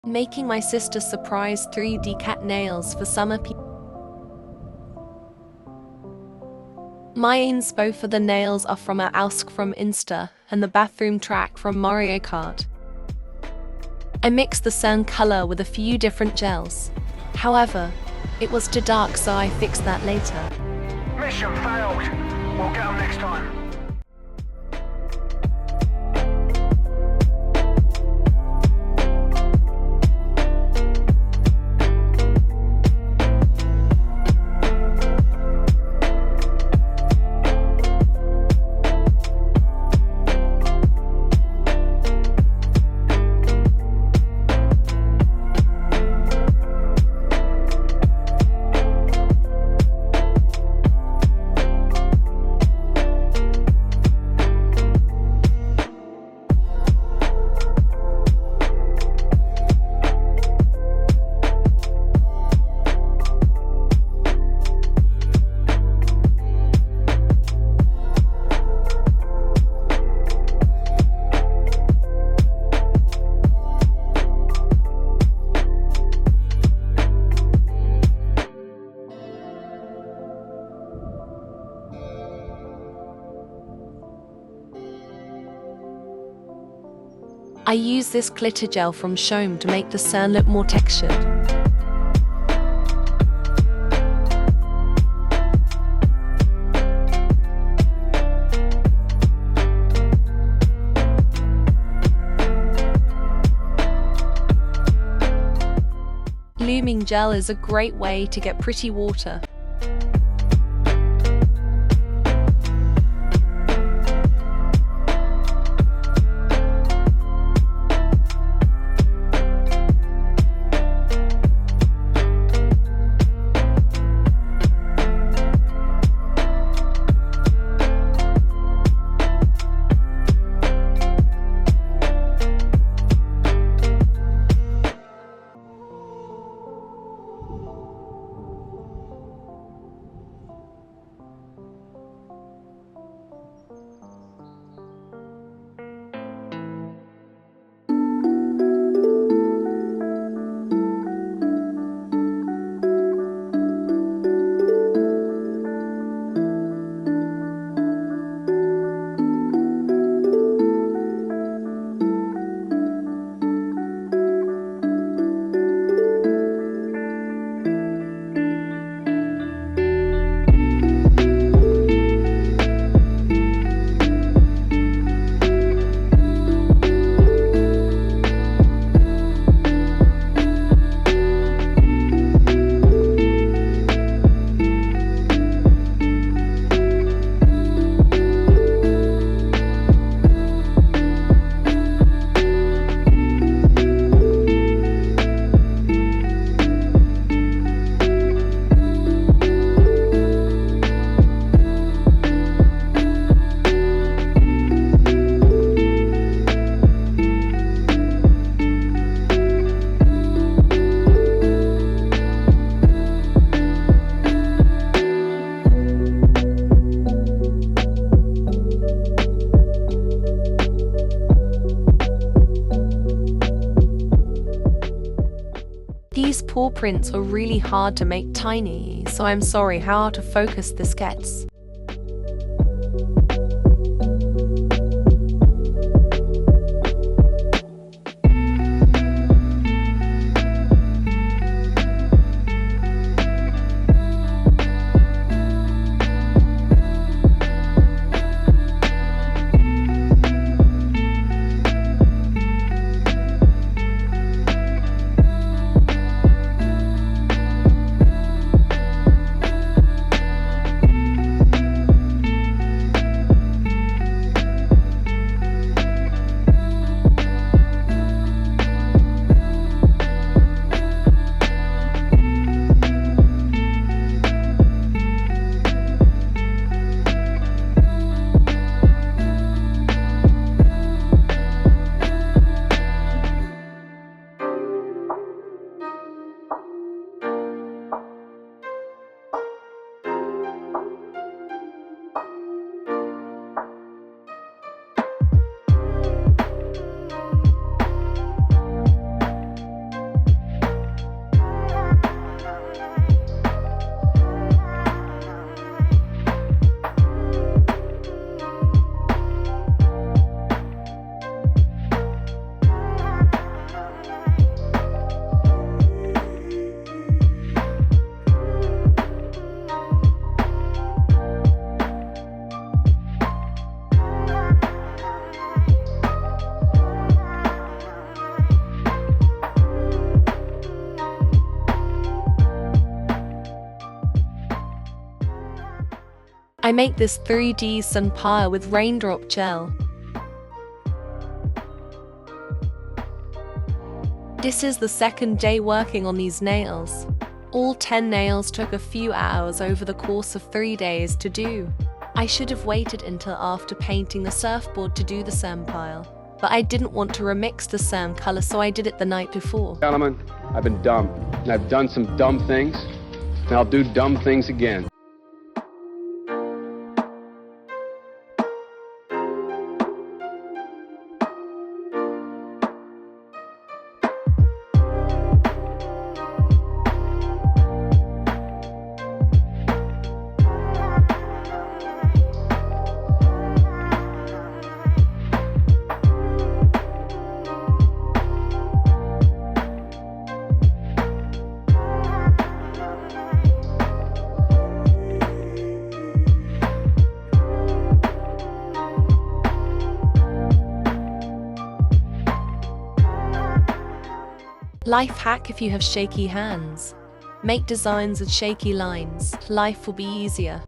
making my sister surprise 3D cat nails for summer. My inspo for the nails are from a Ausk from Insta and the bathroom track from Mario Kart. I mixed the sun color with a few different gels. However, it was too dark, so I fixed that later. Mission failed. We'll get them next time. I use this glitter gel from Shome to make the sand look more textured. Looming gel is a great way to get pretty water. These paw prints are really hard to make tiny, so I'm sorry how to focus this gets. I make this 3D sun pile with raindrop gel. This is the second day working on these nails. All 10 nails took a few hours over the course of 3 days to do. I should have waited until after painting the surfboard to do the sand pile, but I didn't want to remix the sand color, so I did it the night before. Gentlemen, I've been dumb, and I've done some dumb things, and I'll do dumb things again. Life hack if you have shaky hands. Make designs with shaky lines. Life will be easier.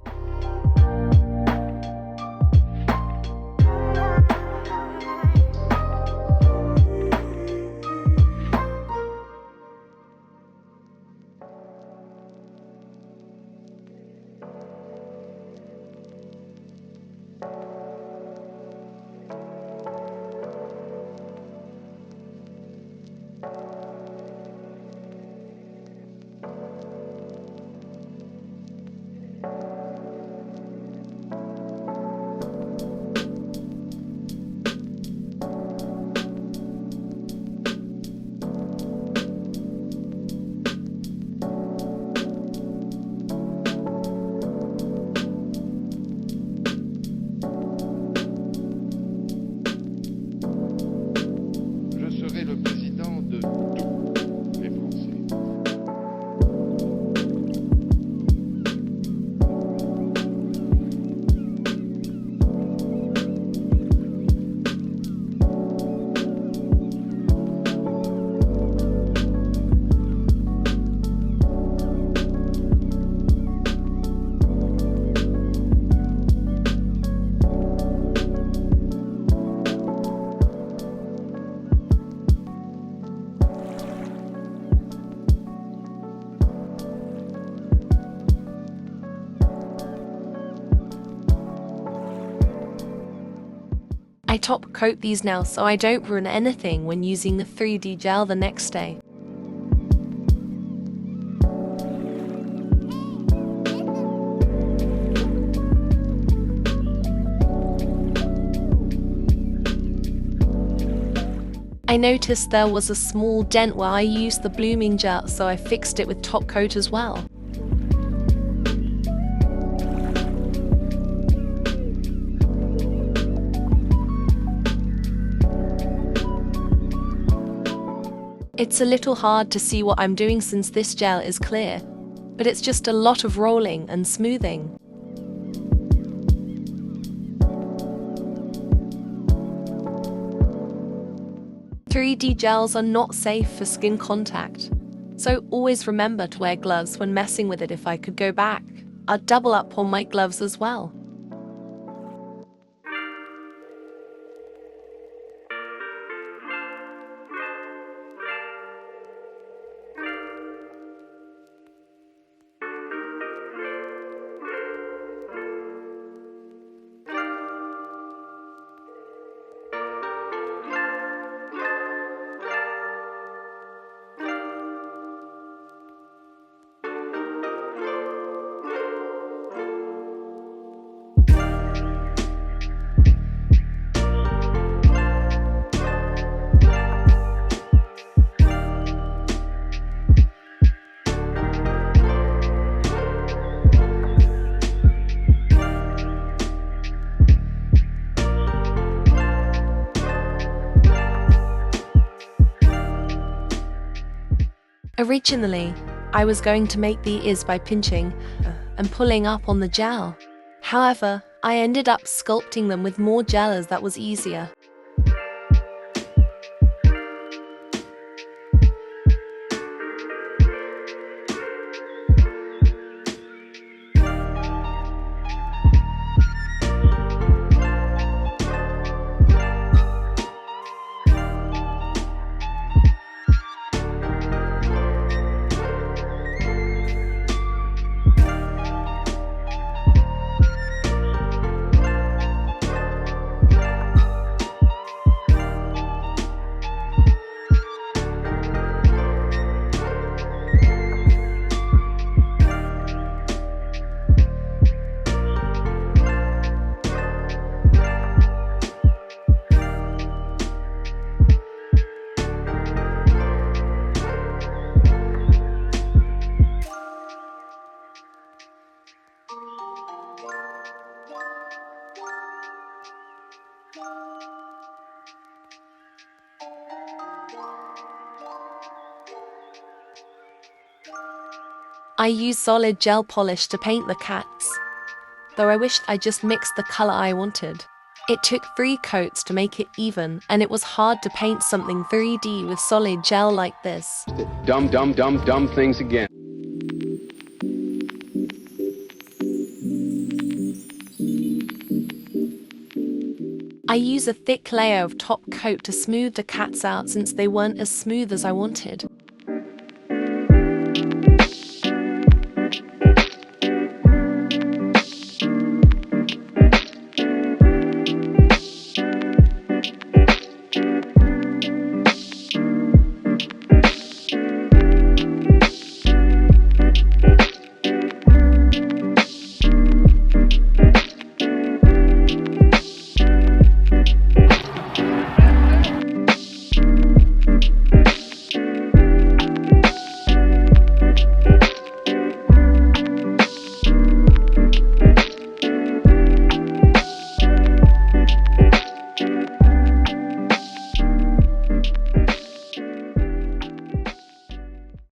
I top coat these now so I don't ruin anything when using the 3D gel the next day. I noticed there was a small dent where I used the blooming gel, so I fixed it with top coat as well. It's a little hard to see what I'm doing since this gel is clear, but it's just a lot of rolling and smoothing. .3D gels are not safe for skin contact, so always remember to wear gloves when messing with it. If I could go back, I'd double up on my gloves as well. Originally, I was going to make the ears by pinching and pulling up on the gel. However, I ended up sculpting them with more gel as that was easier. I use solid gel polish to paint the cats, though I wished I just mixed the color I wanted. It took 3 coats to make it even, and it was hard to paint something 3D with solid gel like this. Dumb things again. I use a thick layer of top coat to smooth the cats out since they weren't as smooth as I wanted.